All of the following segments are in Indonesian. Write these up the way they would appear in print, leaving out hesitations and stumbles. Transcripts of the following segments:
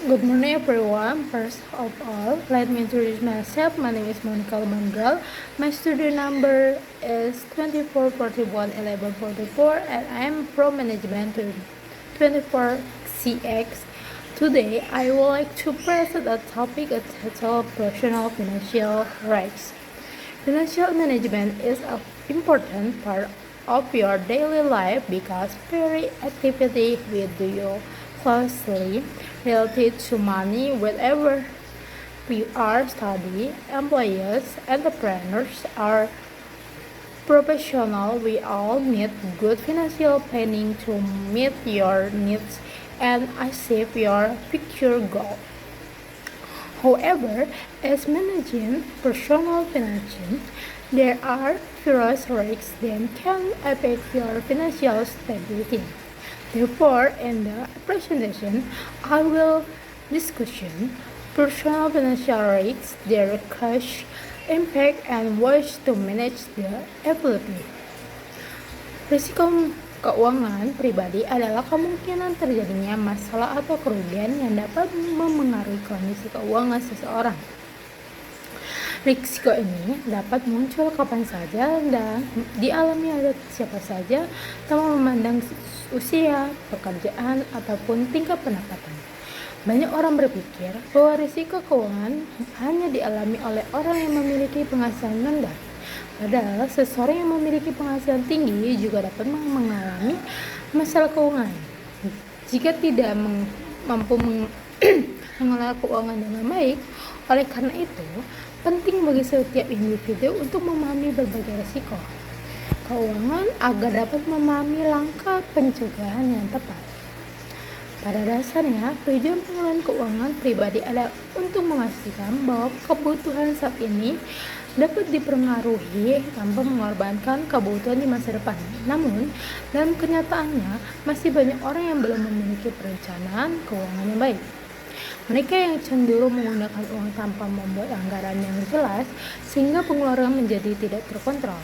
Good morning everyone. First of all, let me introduce myself. My name is Monica Mangal. My student number is 24411144 and I am from management 24CX. Today, I would like to present a topic entitled personal financial rights. Financial management is an important part of your daily life because every activity we do closely related to money, whether we are study, employees, entrepreneurs, or professional, we all need good financial planning to meet your needs and achieve your future goal. However, as managing personal finances, there are various risks that can affect your financial stability. Therefore, in the presentation, I will discuss personal financial risks, their cash impact, and ways to manage the ability. Risiko keuangan pribadi adalah kemungkinan terjadinya masalah atau kerugian yang dapat memengaruhi kondisi keuangan seseorang. Risiko ini dapat muncul kapan saja dan dialami oleh siapa saja tanpa memandang usia, pekerjaan, ataupun tingkat pendapatan. Banyak orang berpikir bahwa risiko keuangan hanya dialami oleh orang yang memiliki penghasilan rendah. Padahal seseorang yang memiliki penghasilan tinggi juga dapat mengalami masalah keuangan. Jika tidak mampu mengelola keuangan dengan baik, oleh karena itu, penting bagi setiap individu untuk memahami berbagai risiko keuangan agar dapat memahami langkah pencegahan yang tepat. Pada dasarnya, tujuan pengelolaan keuangan pribadi adalah untuk memastikan bahwa kebutuhan saat ini dapat dipengaruhi tanpa mengorbankan kebutuhan di masa depan. Namun, dalam kenyataannya, masih banyak orang yang belum memiliki perencanaan keuangan yang baik. Mereka yang cenderung menggunakan uang tanpa membuat anggaran yang jelas, sehingga pengeluaran menjadi tidak terkontrol.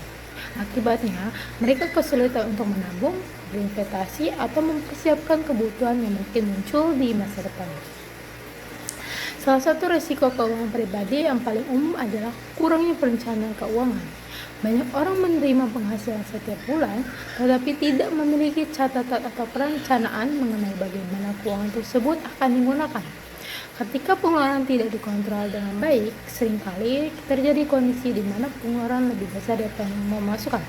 Akibatnya, mereka kesulitan untuk menabung, berinvestasi, atau mempersiapkan kebutuhan yang mungkin muncul di masa depan. Salah satu risiko keuangan pribadi yang paling umum adalah kurangnya perencanaan keuangan. Banyak orang menerima penghasilan setiap bulan, tetapi tidak memiliki catatan atau perencanaan mengenai bagaimana keuangan tersebut akan digunakan. Ketika pengeluaran tidak dikontrol dengan baik, seringkali terjadi kondisi di mana pengeluaran lebih besar daripada pemasukan.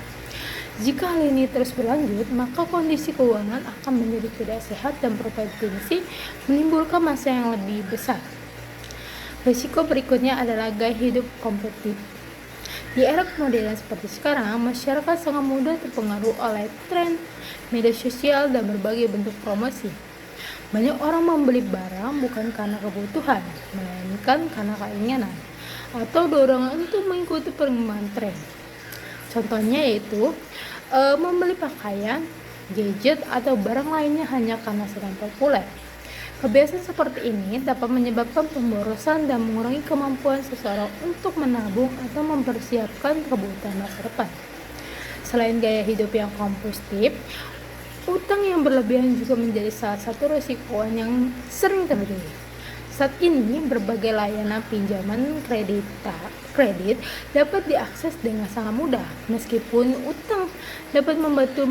Jika hal ini terus berlanjut, maka kondisi keuangan akan menjadi tidak sehat dan berpotensi menimbulkan masalah yang lebih besar. Risiko berikutnya adalah gaya hidup kompetitif. Di era modern seperti sekarang, masyarakat sangat mudah terpengaruh oleh tren media sosial dan berbagai bentuk promosi. Banyak orang membeli barang bukan karena kebutuhan, melainkan karena keinginan atau dorongan untuk mengikuti perkembangan tren. Contohnya yaitu membeli pakaian, gadget, atau barang lainnya hanya karena sedang populer. Kebiasaan seperti ini dapat menyebabkan pemborosan dan mengurangi kemampuan seseorang untuk menabung atau mempersiapkan kebutuhan masa depan. Selain gaya hidup yang kompulsif, utang yang berlebihan juga menjadi salah satu risiko yang sering terjadi. Saat ini, berbagai layanan pinjaman kredit dapat diakses dengan sangat mudah. Meskipun utang dapat membantu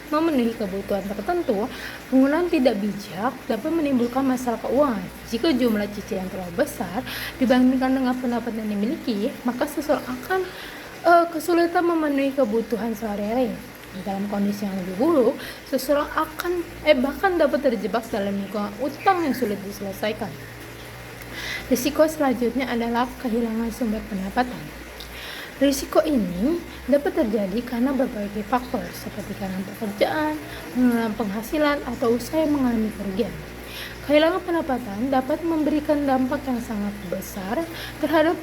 memenuhi kebutuhan tertentu, penggunaan tidak bijak dapat menimbulkan masalah keuangan. Jika jumlah cicilan terlalu besar dibandingkan dengan pendapatan yang dimiliki, maka seseorang akan kesulitan memenuhi kebutuhan sehari-hari. Dalam kondisi yang lebih buruk, seseorang akan bahkan dapat terjebak dalam lingkungan utang yang sulit diselesaikan. Risiko selanjutnya adalah kehilangan sumber pendapatan. Risiko ini dapat terjadi karena berbagai faktor seperti karena pekerjaan, penurunan penghasilan, atau usaha yang mengalami kerugian. Kehilangan pendapatan dapat memberikan dampak yang sangat besar terhadap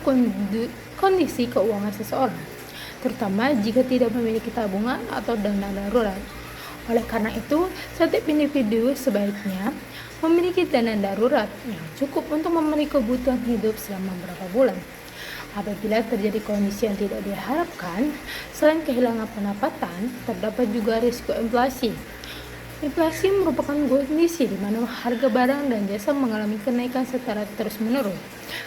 kondisi keuangan seseorang, terutama jika tidak memiliki tabungan atau dana darurat. Oleh karena itu, setiap individu sebaiknya memiliki dana darurat yang cukup untuk memenuhi kebutuhan hidup selama beberapa bulan. Apabila terjadi kondisi yang tidak diharapkan, selain kehilangan pendapatan, terdapat juga risiko inflasi. Inflasi merupakan kondisi di mana harga barang dan jasa mengalami kenaikan secara terus-menerus.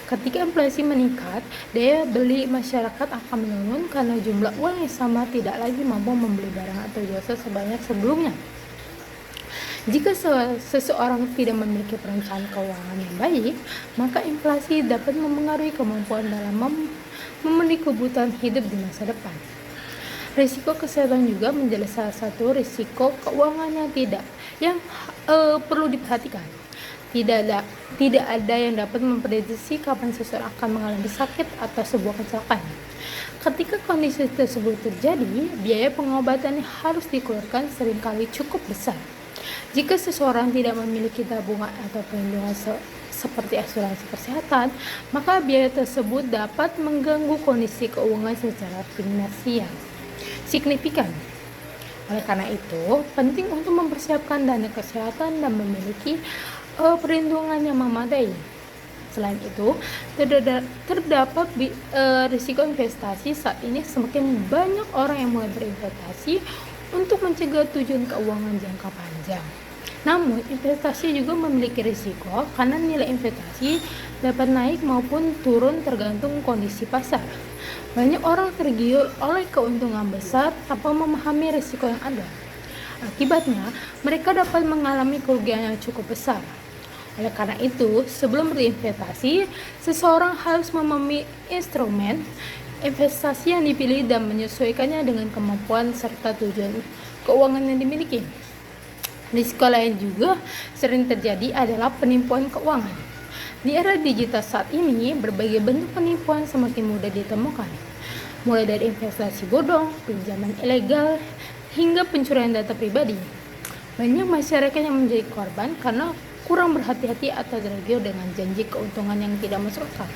Ketika inflasi meningkat, daya beli masyarakat akan menurun karena jumlah uang yang sama tidak lagi mampu membeli barang atau jasa sebanyak sebelumnya. Jika seseorang tidak memiliki perencanaan keuangan yang baik, maka inflasi dapat mempengaruhi kemampuan dalam memenuhi kebutuhan hidup di masa depan. Risiko kesehatan juga menjadi salah satu risiko keuangan yang perlu diperhatikan. Tidak ada yang dapat memprediksi kapan seseorang akan mengalami sakit atau sebuah kecelakaan. Ketika kondisi tersebut terjadi, biaya pengobatan yang harus dikeluarkan seringkali cukup besar. Jika seseorang tidak memiliki tabungan atau perlindungan seperti asuransi kesehatan, maka biaya tersebut dapat mengganggu kondisi keuangan secara finansial signifikan. Oleh karena itu, penting untuk mempersiapkan dana kesehatan dan memiliki perlindungan yang memadai. Selain itu, terdapat risiko investasi. Saat ini semakin banyak orang yang mulai berinvestasi untuk mencegah tujuan keuangan jangka panjang. Namun, investasi juga memiliki risiko karena nilai investasi dapat naik maupun turun tergantung kondisi pasar. Banyak orang tergiur oleh keuntungan besar tanpa memahami risiko yang ada. Akibatnya, mereka dapat mengalami kerugian yang cukup besar. Oleh karena itu, sebelum berinvestasi, seseorang harus memahami instrumen investasi yang dipilih dan menyesuaikannya dengan kemampuan serta tujuan keuangan yang dimiliki. Risiko lain juga sering terjadi adalah penipuan keuangan. Di era digital saat ini, berbagai bentuk penipuan semakin mudah ditemukan. Mulai dari investasi bodong, pinjaman ilegal, hingga pencurian data pribadi. Banyak masyarakat yang menjadi korban karena kurang berhati-hati atau tergiur dengan janji keuntungan yang tidak masuk akal.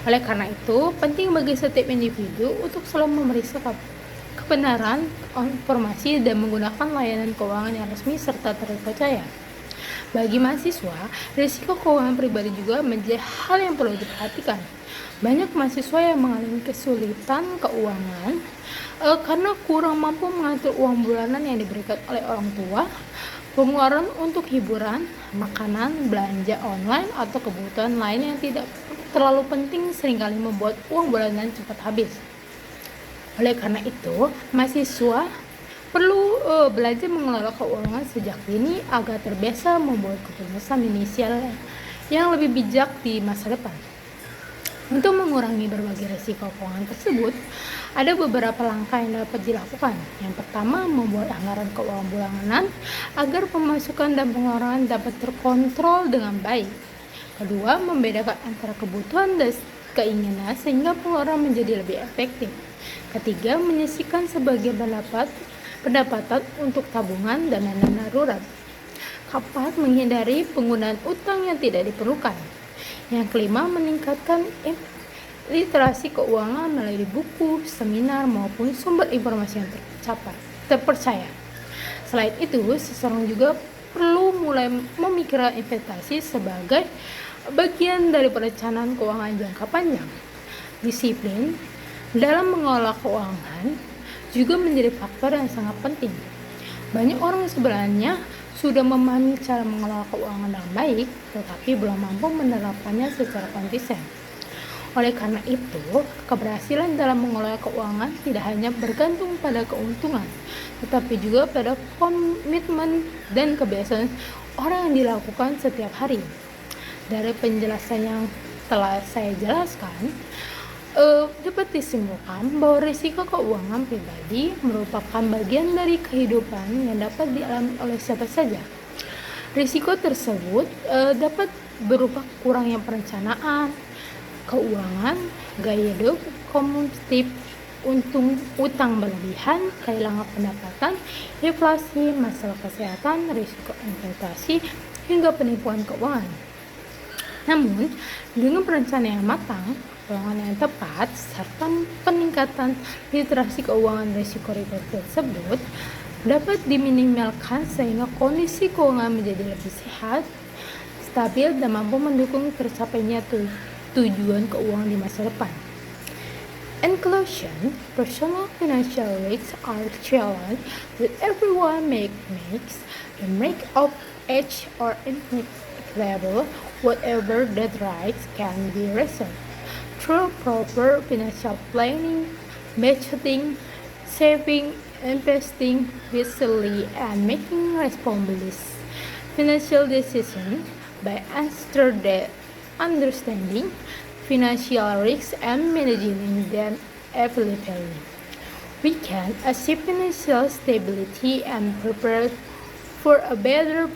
Oleh karena itu, penting bagi setiap individu untuk selalu memeriksa kebenaran informasi dan menggunakan layanan keuangan yang resmi serta terpercaya. Bagi mahasiswa, risiko keuangan pribadi juga menjadi hal yang perlu diperhatikan. Banyak mahasiswa yang mengalami kesulitan keuangan karena kurang mampu mengatur uang bulanan yang diberikan oleh orang tua, pengeluaran untuk hiburan, makanan, belanja online, atau kebutuhan lain yang tidak terlalu penting seringkali membuat uang bulanan cepat habis. Oleh karena itu, mahasiswa perlu belajar mengelola keuangan sejak dini agar terbiasa membuat keputusan inisial yang lebih bijak di masa depan. Untuk mengurangi berbagai risiko keuangan tersebut, ada beberapa langkah yang dapat dilakukan. Yang pertama, membuat anggaran keuangan bulanan agar pemasukan dan pengeluaran dapat terkontrol dengan baik. Kedua, membedakan antara kebutuhan dan keinginan sehingga pengeluaran menjadi lebih efektif. Ketiga, menyisihkan sebagian pendapatan untuk tabungan dan dana darurat. Keempat, menghindari penggunaan utang yang tidak diperlukan. Yang kelima, meningkatkan literasi keuangan melalui buku, seminar, maupun sumber informasi yang terpercaya. Selain itu, seseorang juga perlu mulai memikirkan investasi sebagai bagian dari perencanaan keuangan jangka panjang. Disiplin dalam mengelola keuangan juga menjadi faktor yang sangat penting. Banyak orang sebenarnya sudah memahami cara mengelola keuangan dengan baik, tetapi belum mampu menerapkannya secara konsisten. Oleh karena itu, keberhasilan dalam mengelola keuangan tidak hanya bergantung pada keuntungan, tetapi juga pada komitmen dan kebiasaan orang yang dilakukan setiap hari. Dari penjelasan yang telah saya jelaskan, dapat disimpulkan bahwa risiko keuangan pribadi merupakan bagian dari kehidupan yang dapat dialami oleh siapa saja. Risiko tersebut dapat berupa kurangnya perencanaan keuangan, gaya hidup konsumtif, utang berlebihan, kehilangan pendapatan, inflasi, masalah kesehatan, risiko investasi, hingga penipuan keuangan. Namun, dengan perencanaan yang matang, keuangan yang tepat, serta peningkatan literasi keuangan, risiko tersebut dapat diminimalkan sehingga kondisi keuangan menjadi lebih sehat, stabil, dan mampu mendukung tercapainya tujuan keuangan di masa depan. In conclusion, personal financial risks are challenges that everyone makes. The make of age or inevitable, whatever that risks can be resolved through proper financial planning, budgeting, saving, investing wisely, and making responsible financial decisions by understanding financial risks and managing them effectively. We can achieve financial stability and prepare for a better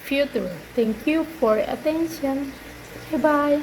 future. Thank you for your attention. Bye bye.